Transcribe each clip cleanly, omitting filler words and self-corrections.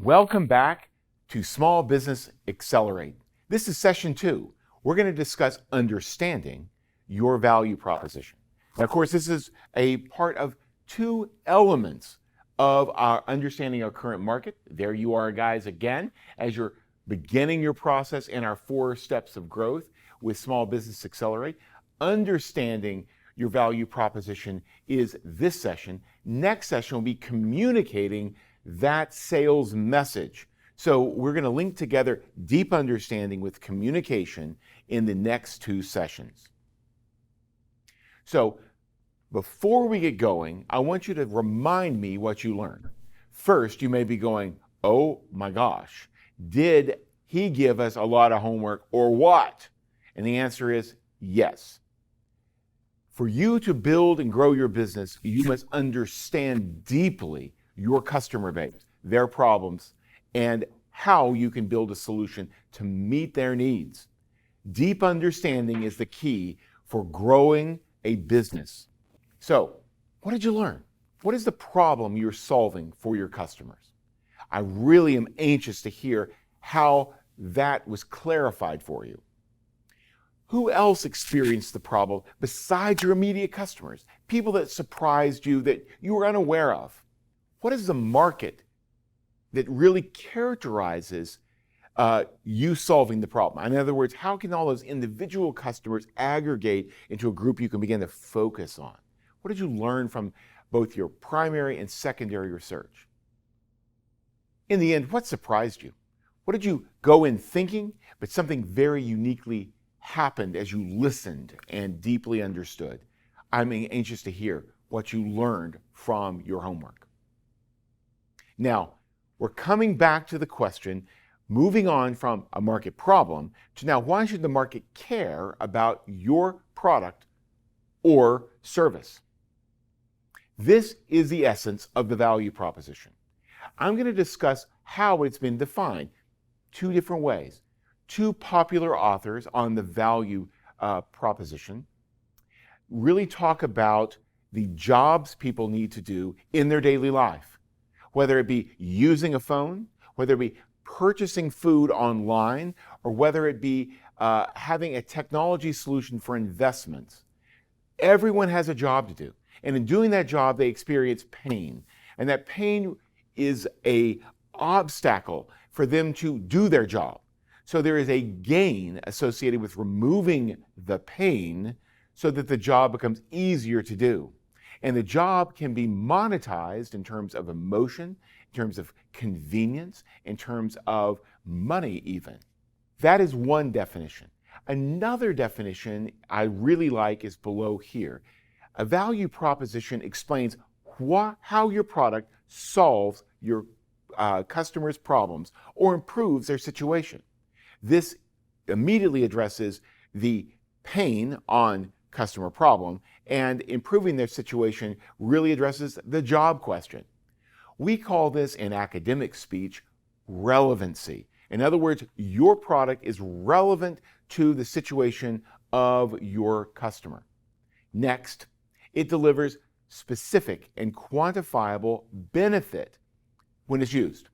Welcome back to Small Business Accelerate. This is session 2. We're going to discuss understanding your value proposition. Now, of course, this is a part of 2 elements of our understanding our current market. There you are, guys, again, as you're beginning your process in our 4 steps of growth with Small Business Accelerate. Understanding your value proposition is this session. Next session will be communicating that sales message. So we're going to link together deep understanding with communication in the next 2 sessions. So before we get going, I want you to remind me what you learned. First, you may be going, oh my gosh, did he give us a lot of homework or what? And the answer is yes. For you to build and grow your business, you must understand deeply your customer base, their problems, and how you can build a solution to meet their needs. Deep understanding is the key for growing a business. So, what did you learn? What is the problem you're solving for your customers? I really am anxious to hear how that was clarified for you. Who else experienced the problem besides your immediate customers? People that surprised you that you were unaware of? What is the market that really characterizes you solving the problem? In other words, how can all those individual customers aggregate into a group you can begin to focus on? What did you learn from both your primary and secondary research? In the end, what surprised you? What did you go in thinking, but something very uniquely happened as you listened and deeply understood? I'm anxious to hear what you learned from your homework. Now, we're coming back to the question, moving on from a market problem to now, why should the market care about your product or service? This is the essence of the value proposition. I'm going to discuss how it's been defined 2 different ways. 2 popular authors on the value proposition really talk about the jobs people need to do in their daily life, whether it be using a phone, whether it be purchasing food online, or whether it be having a technology solution for investments. Everyone has a job to do. And in doing that job, they experience pain. And that pain is an obstacle for them to do their job. So there is a gain associated with removing the pain so that the job becomes easier to do. And the job can be monetized in terms of emotion, in terms of convenience, in terms of money even. That is one definition. Another definition I really like is below here. A value proposition explains how your product solves your customers' problems or improves their situation. This immediately addresses the pain on customer problem, and improving their situation really addresses the job question. We call this in academic speech relevancy. In other words, your product is relevant to the situation of your customer. Next, it delivers specific and quantifiable benefit when it's used.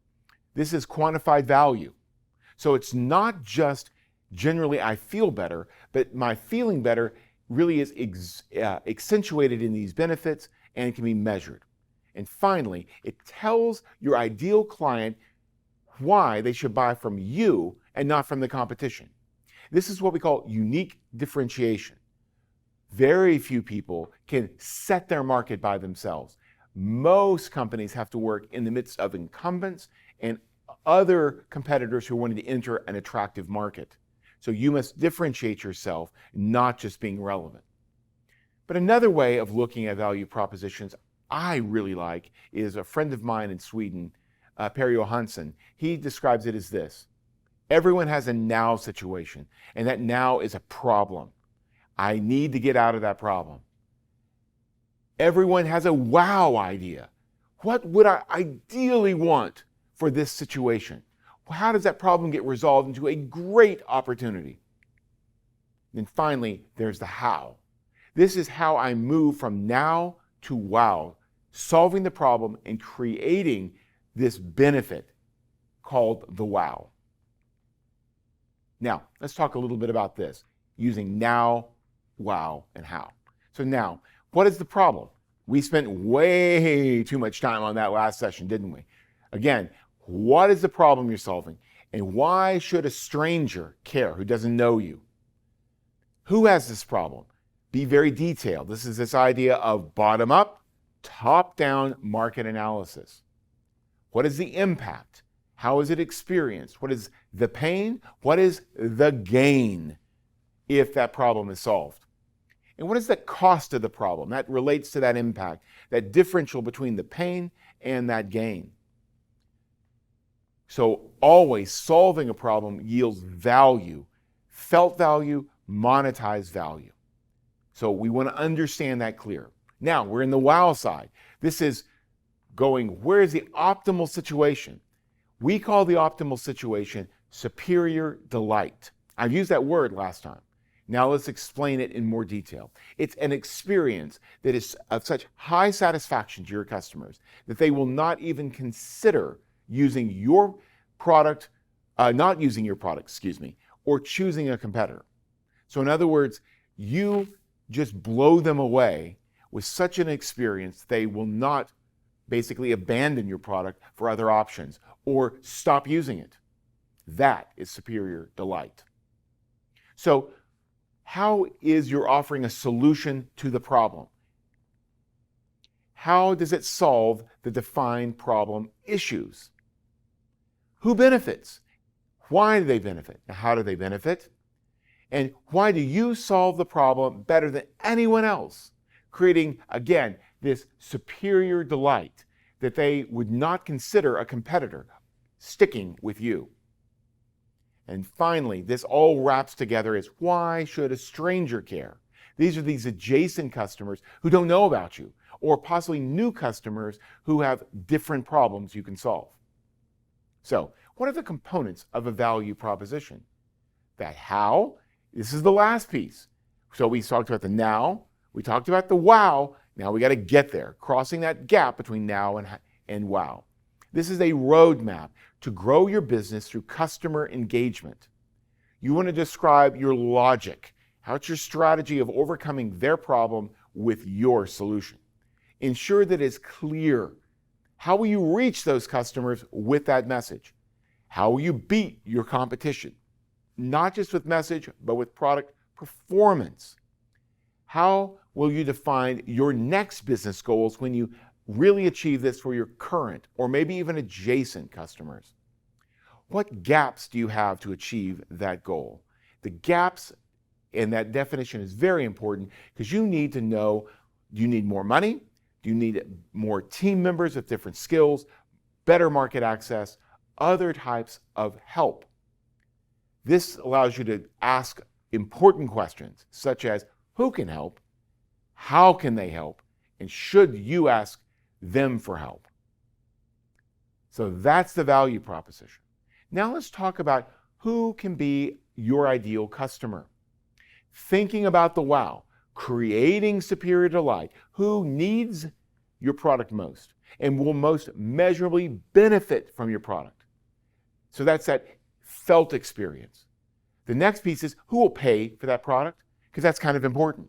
This is quantified value. So it's not just generally I feel better, but my feeling better really is accentuated in these benefits and can be measured. And finally, it tells your ideal client why they should buy from you and not from the competition. This is what we call unique differentiation. Very few people can set their market by themselves. Most companies have to work in the midst of incumbents and other competitors who are wanting to enter an attractive market. So you must differentiate yourself, not just being relevant. But another way of looking at value propositions I really like is a friend of mine in Sweden, Per Johansson. He describes it as this: everyone has a now situation, and that now is a problem. I need to get out of that problem. Everyone has a wow idea. What would I ideally want for this situation? How does that problem get resolved into a great opportunity? Then finally, there's the how. This is how I move from now to wow, solving the problem and creating this benefit called the wow. Now, let's talk a little bit about this using now, wow, and how. So now, what is the problem? We spent way too much time on that last session, didn't we? Again, what is the problem you're solving? And why should a stranger care who doesn't know you? Who has this problem? Be very detailed. This is this idea of bottom-up, top-down market analysis. What is the impact? How is it experienced? What is the pain? What is the gain if that problem is solved? And what is the cost of the problem? That relates to that impact, that differential between the pain and that gain. So always solving a problem yields value, felt value, monetized value. So we want to understand that clear. Now we're in the wow side. This is going, where is the optimal situation? We call the optimal situation superior delight. I've used that word last time. Now let's explain it in more detail. It's an experience that is of such high satisfaction to your customers that they will not even consider using your product, not using your product, or choosing a competitor. So in other words, you just blow them away with such an experience, they will not basically abandon your product for other options or stop using it. That is superior delight. So how is your offering a solution to the problem? How does it solve the defined problem issues? Who benefits? Why do they benefit? How do they benefit? And why do you solve the problem better than anyone else? Creating, again, this superior delight that they would not consider a competitor sticking with you. And finally, this all wraps together as why should a stranger care? These are these adjacent customers who don't know about you, or possibly new customers who have different problems you can solve. So, what are the components of a value proposition? That how, this is the last piece. So we talked about the now, we talked about the wow, now we got to get there, crossing that gap between now and wow. This is a roadmap to grow your business through customer engagement. You want to describe your logic. How's your strategy of overcoming their problem with your solution? Ensure that it's clear. How will you reach those customers with that message? How will you beat your competition? Not just with message, but with product performance. How will you define your next business goals when you really achieve this for your current or maybe even adjacent customers? What gaps do you have to achieve that goal? The gaps in that definition is very important because you need to know, do you need more money? Do you need more team members with different skills, better market access, other types of help? This allows you to ask important questions such as who can help, how can they help, and should you ask them for help? So that's the value proposition. Now let's talk about who can be your ideal customer. Thinking about the wow, creating superior delight, who needs your product most and will most measurably benefit from your product. So that's that felt experience. The next piece is who will pay for that product, because that's kind of important.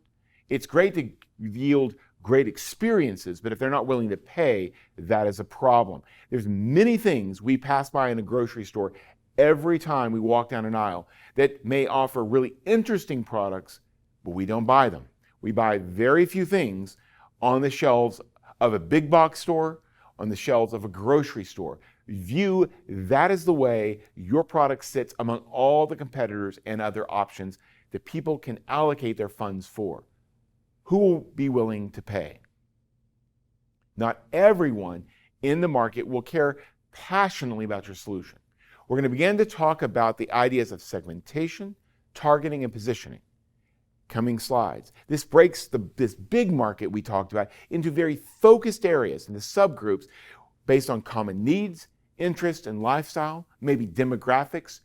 It's great to yield great experiences, but if they're not willing to pay, that is a problem. There's many things we pass by in a grocery store every time we walk down an aisle that may offer really interesting products, but we don't buy them. We buy very few things on the shelves of a big box store, on the shelves of a grocery store. View that as the way your product sits among all the competitors and other options that people can allocate their funds for. Who will be willing to pay? Not everyone in the market will care passionately about your solution. We're going to begin to talk about the ideas of segmentation, targeting, and positioning. Coming slides. This breaks this big market we talked about into very focused areas, into subgroups based on common needs, interest, and lifestyle, maybe demographics,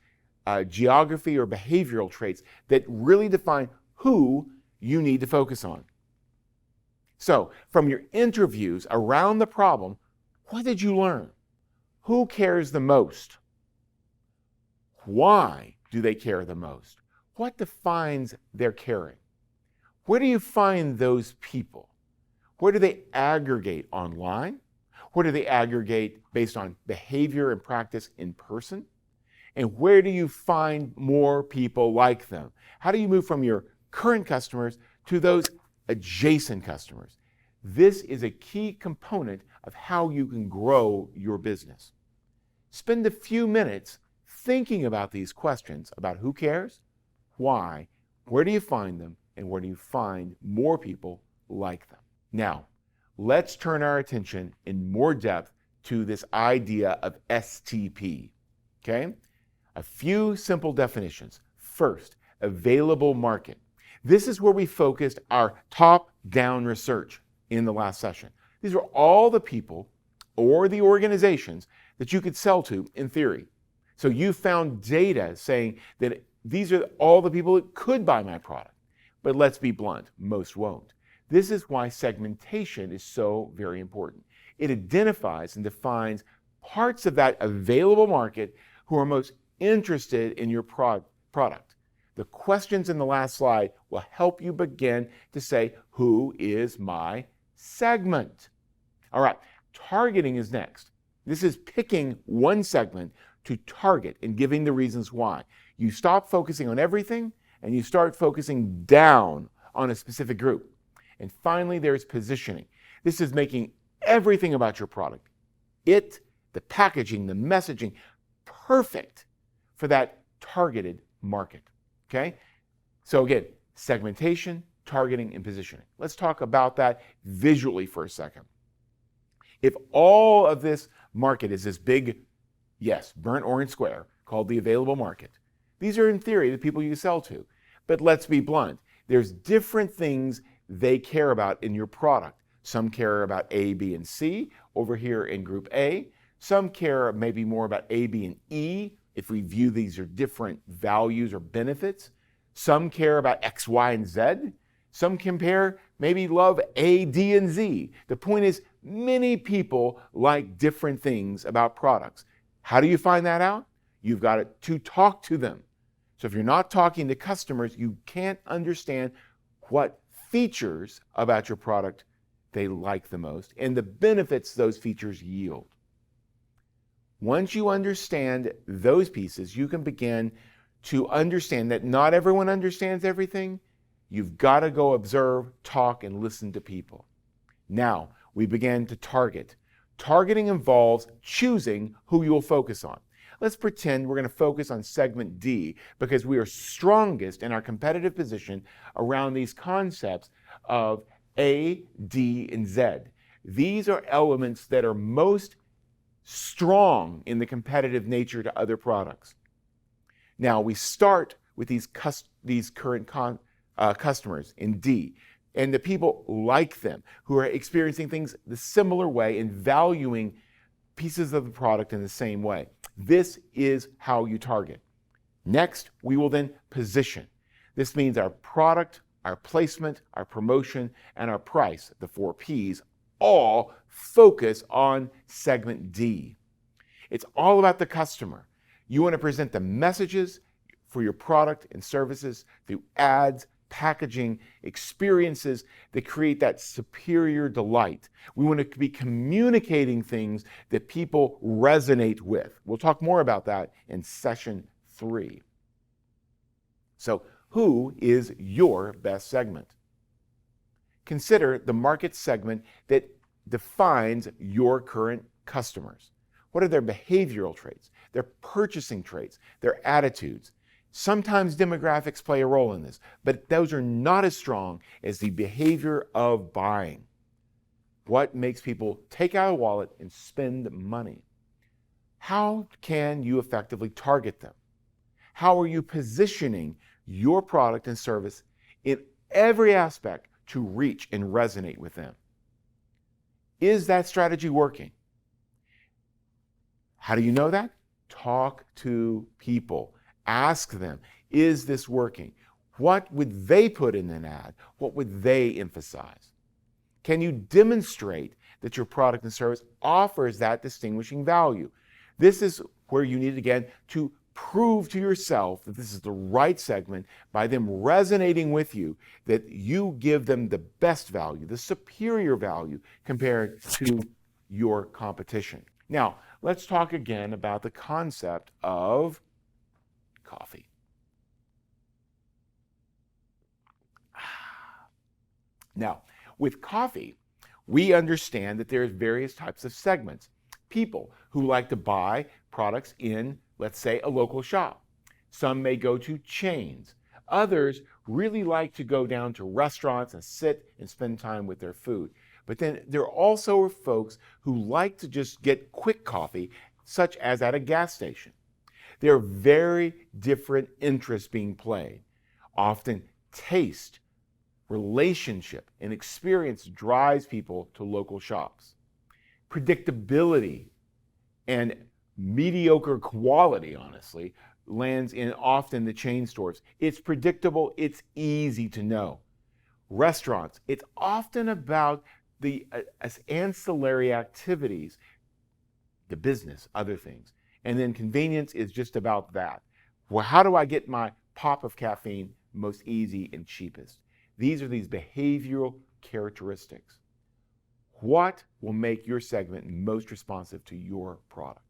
geography, or behavioral traits that really define who you need to focus on. So, from your interviews around the problem, what did you learn? Who cares the most? Why do they care the most? What defines their caring? Where do you find those people? Where do they aggregate online? Where do they aggregate based on behavior and practice in person? And where do you find more people like them? How do you move from your current customers to those adjacent customers? This is a key component of how you can grow your business. Spend a few minutes thinking about these questions about who cares, why, where do you find them, and where do you find more people like them. Now, let's turn our attention in more depth to this idea of STP, okay? A few simple definitions. First, available market. This is where we focused our top-down research in the last session. These are all the people or the organizations that you could sell to in theory. So you found data saying that these are all the people that could buy my product. But let's be blunt, most won't. This is why segmentation is so very important. It identifies and defines parts of that available market who are most interested in your product. The questions in the last slide will help you begin to say, who is my segment? All right, targeting is next. This is picking one segment to target and giving the reasons why. You stop focusing on everything and you start focusing down on a specific group. And finally, there's positioning. This is making everything about your product, the packaging, the messaging, perfect for that targeted market, okay? So again, segmentation, targeting, and positioning. Let's talk about that visually for a second. If all of this market is this big, yes, burnt orange square called the available market, these are in theory the people you sell to. But let's be blunt. There's different things they care about in your product. Some care about A, B, and C over here in group A. Some care maybe more about A, B, and E if we view these are different values or benefits. Some care about X, Y, and Z. Some compare, maybe love A, D, and Z. The point is, many people like different things about products. How do you find that out? You've got to talk to them. So if you're not talking to customers, you can't understand what features about your product they like the most and the benefits those features yield. Once you understand those pieces, you can begin to understand that not everyone understands everything. You've got to go observe, talk, and listen to people. Now, we begin to target. Targeting involves choosing who you'll focus on. Let's pretend we're going to focus on segment D because we are strongest in our competitive position around these concepts of A, D, and Z. These are elements that are most strong in the competitive nature to other products. Now, we start with these current customers in D, and the people like them who are experiencing things the similar way and valuing pieces of the product in the same way. This is how you target. Next, we will then position. This means our product, our placement, our promotion, and our price, the 4 Ps, all focus on segment D. It's all about the customer. You want to present the messages for your product and services through ads, packaging, experiences that create that superior delight. We want to be communicating things that people resonate with. We'll talk more about that in session 3. So, who is your best segment? Consider the market segment that defines your current customers. What are their behavioral traits, their purchasing traits, their attitudes? Sometimes demographics play a role in this, but those are not as strong as the behavior of buying. What makes people take out a wallet and spend money? How can you effectively target them? How are you positioning your product and service in every aspect to reach and resonate with them? Is that strategy working? How do you know that? Talk to people. Ask them, is this working? What would they put in an ad? What would they emphasize? Can you demonstrate that your product and service offers that distinguishing value? This is where you need, again, to Prove to yourself that this is the right segment by them resonating with you, that you give them the best value, the superior value compared to your competition. Now, let's talk again about the concept of coffee. Now, with coffee, we understand that there's various types of segments. People who like to buy products in, let's say, a local shop. Some may go to chains. Others really like to go down to restaurants and sit and spend time with their food. But then there also are folks who like to just get quick coffee, such as at a gas station. There are very different interests being played. Often taste, relationship, and experience drives people to local shops. Predictability and mediocre quality, honestly, lands in often the chain stores. It's predictable, it's easy to know. Restaurants, it's often about the ancillary activities, the business, other things. And then convenience is just about that. Well, how do I get my pop of caffeine most easy and cheapest? These are these behavioral characteristics. What will make your segment most responsive to your product?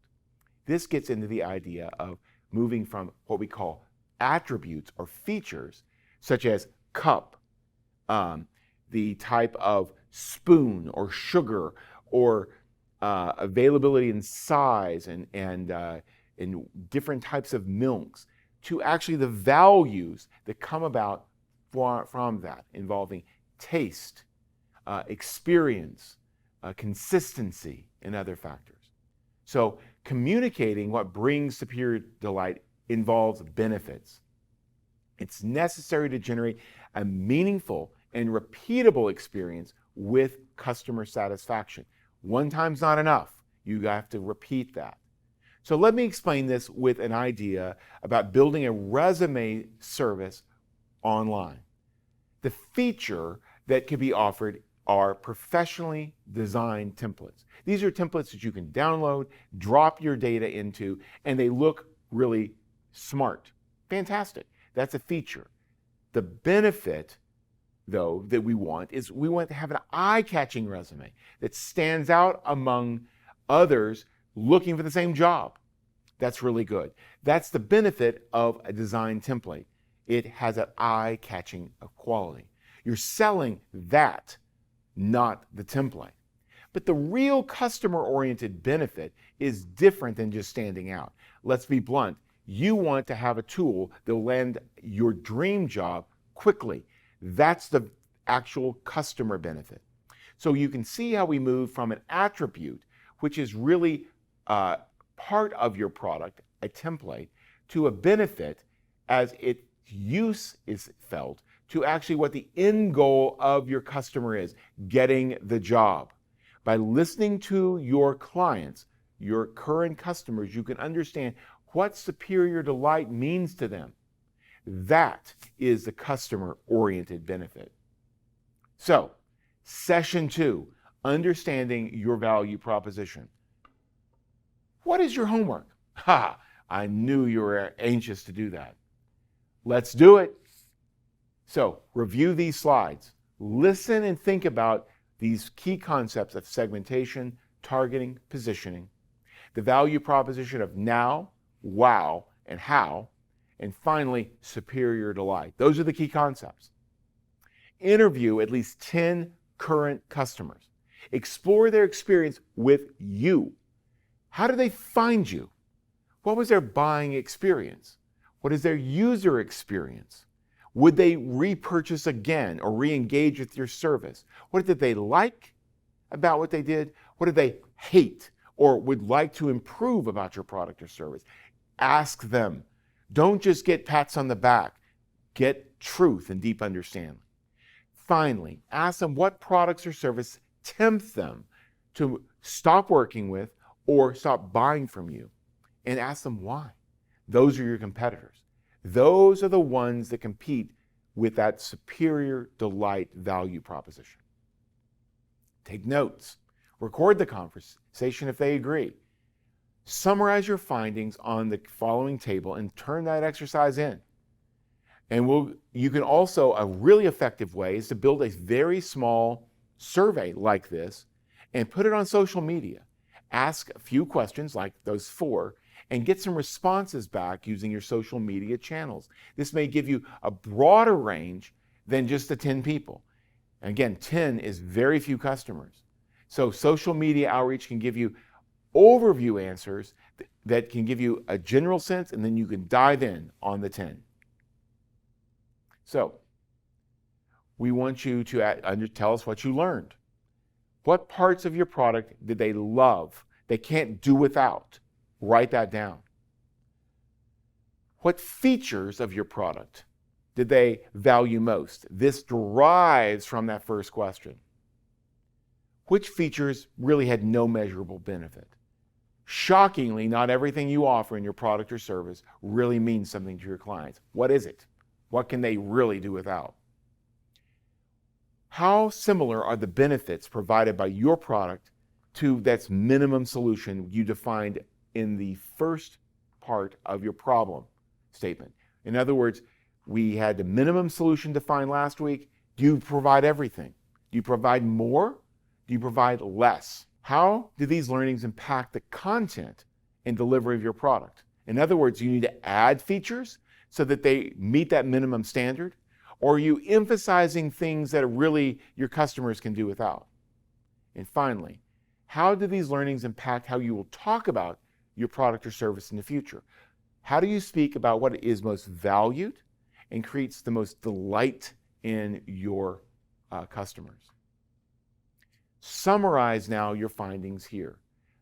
This gets into the idea of moving from what we call attributes or features, such as cup, the type of spoon or sugar, or availability in size and different types of milks, to actually the values that come about from that, involving taste, experience, consistency, and other factors. So communicating what brings superior delight involves benefits. It's necessary to generate a meaningful and repeatable experience with customer satisfaction. One time's not enough. You have to repeat that. So let me explain this with an idea about building a resume service online. The feature that can be offered are professionally designed templates. These are templates that you can download, drop your data into, and they look really smart. Fantastic. That's a feature. The benefit, though, that we want is we want to have an eye-catching resume that stands out among others looking for the same job. That's really good. That's the benefit of a design template. It has an eye-catching quality. You're selling that, not the template. But the real customer-oriented benefit is different than just standing out. Let's be blunt. You want to have a tool that will land your dream job quickly. That's the actual customer benefit. So you can see how we move from an attribute, which is really part of your product, a template, to a benefit as its use is felt, to actually what the end goal of your customer is, getting the job. By listening to your clients, your current customers, you can understand what superior delight means to them. That is the customer-oriented benefit. So, session 2, understanding your value proposition. What is your homework? Ha! I knew you were anxious to do that. Let's do it. So, review these slides. Listen and think about these key concepts of segmentation, targeting, positioning, the value proposition of now, wow, and how, and finally, superior delight. Those are the key concepts. Interview at least 10 current customers. Explore their experience with you. How did they find you? What was their buying experience? What is their user experience? Would they repurchase again or re-engage with your service? What did they like about what they did? What did they hate or would like to improve about your product or service? Ask them. Don't just get pats on the back. Get truth and deep understanding. Finally, ask them what products or service tempt them to stop working with or stop buying from you. And ask them why. Those are your competitors. Those are the ones that compete with that superior delight value proposition. Take notes. Record the conversation if they agree. Summarize your findings on the following table and turn that exercise in. And you can also, a really effective way is to build a very small survey like this and put it on social media. Ask a few questions like those 4 and get some responses back using your social media channels. This may give you a broader range than just the 10 people. And again, 10 is very few customers. So social media outreach can give you overview answers that can give you a general sense, and then you can dive in on the 10. So we want you to tell us what you learned. What parts of your product did they love? They can't do without. Write that down. What features of your product did they value most? This derives from that first question. Which features really had no measurable benefit? Shockingly, not everything you offer in your product or service really means something to your clients. What is it? What can they really do without? How similar are the benefits provided by your product to that minimum solution you defined in the first part of your problem statement? In other words, we had the minimum solution defined last week. Do you provide everything? Do you provide more? Do you provide less? How do these learnings impact the content and delivery of your product? In other words, you need to add features so that they meet that minimum standard, or are you emphasizing things that really your customers can do without? And finally, how do these learnings impact how you will talk about your product or service in the future? How do you speak about what is most valued and creates the most delight in your customers? Summarize now your findings here.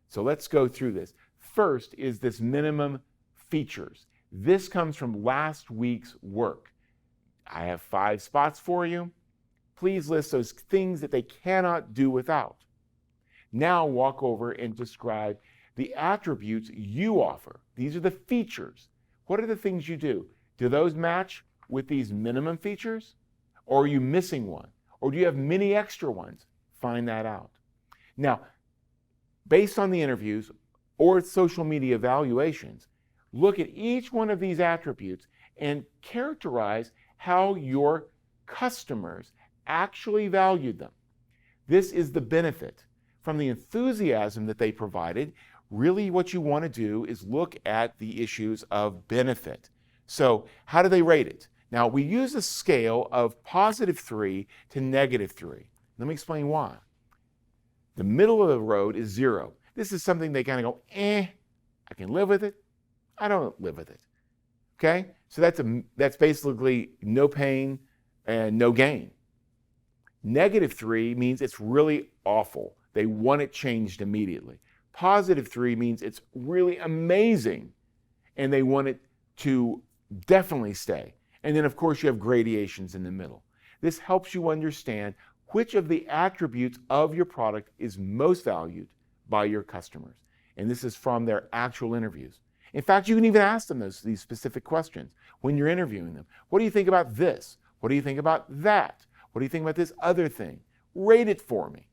So let's go through this. First is this minimum features. This comes from last week's work. I have 5 spots for you. Please list those things that they cannot do without. Now walk over and describe the attributes you offer. These are the features. What are the things you do? Do those match with these minimum features? Or are you missing one? Or do you have many extra ones? Find that out. Now, based on the interviews or social media evaluations, look at each one of these attributes and characterize how your customers actually valued them. This is the benefit. From the enthusiasm that they provided, really what you want to do is look at the issues of benefit. So how do they rate it? Now, we use a scale of +3 to -3. Let me explain why. The middle of the road is 0. This is something they kind of go, I can live with it. I don't live with it. Okay? So that's basically no pain and no gain. -3 means it's really awful. They want it changed immediately. +3 means it's really amazing and they want it to definitely stay. And then of course you have gradations in the middle. This helps you understand which of the attributes of your product is most valued by your customers. And this is from their actual interviews. In fact, you can even ask them these specific questions when you're interviewing them. What do you think about this? What do you think about that? What do you think about this other thing? Rate it for me.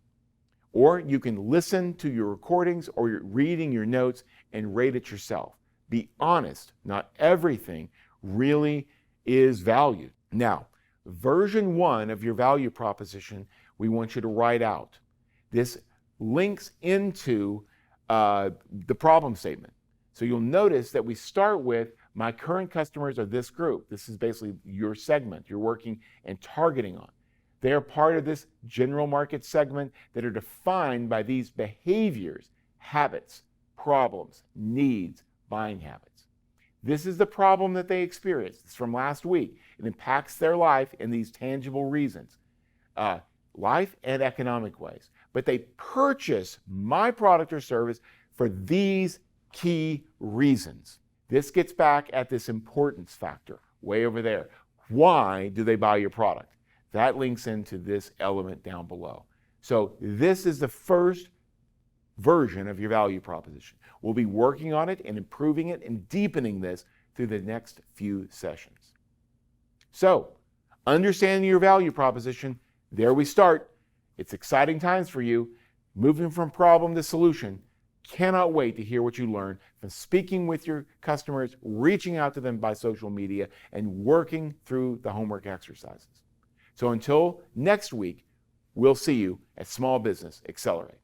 Or you can listen to your recordings or you're reading your notes and rate it yourself. Be honest, not everything really is valued. Now, version 1 of your value proposition, we want you to write out. This links into the problem statement. So you'll notice that we start with, my current customers are this group. This is basically your segment you're working and targeting on. They are part of this general market segment that are defined by these behaviors, habits, problems, needs, buying habits. This is the problem that they experienced. It's from last week. It impacts their life in these tangible reasons, life and economic ways. But they purchase my product or service for these key reasons. This gets back at this importance factor way over there. Why do they buy your product? That links into this element down below. So this is the first version of your value proposition. We'll be working on it and improving it and deepening this through the next few sessions. So, understanding your value proposition, there we start. It's exciting times for you. Moving from problem to solution. cannot wait to hear what you learn from speaking with your customers, reaching out to them by social media, and working through the homework exercises. So until next week, we'll see you at Small Business Accelerate.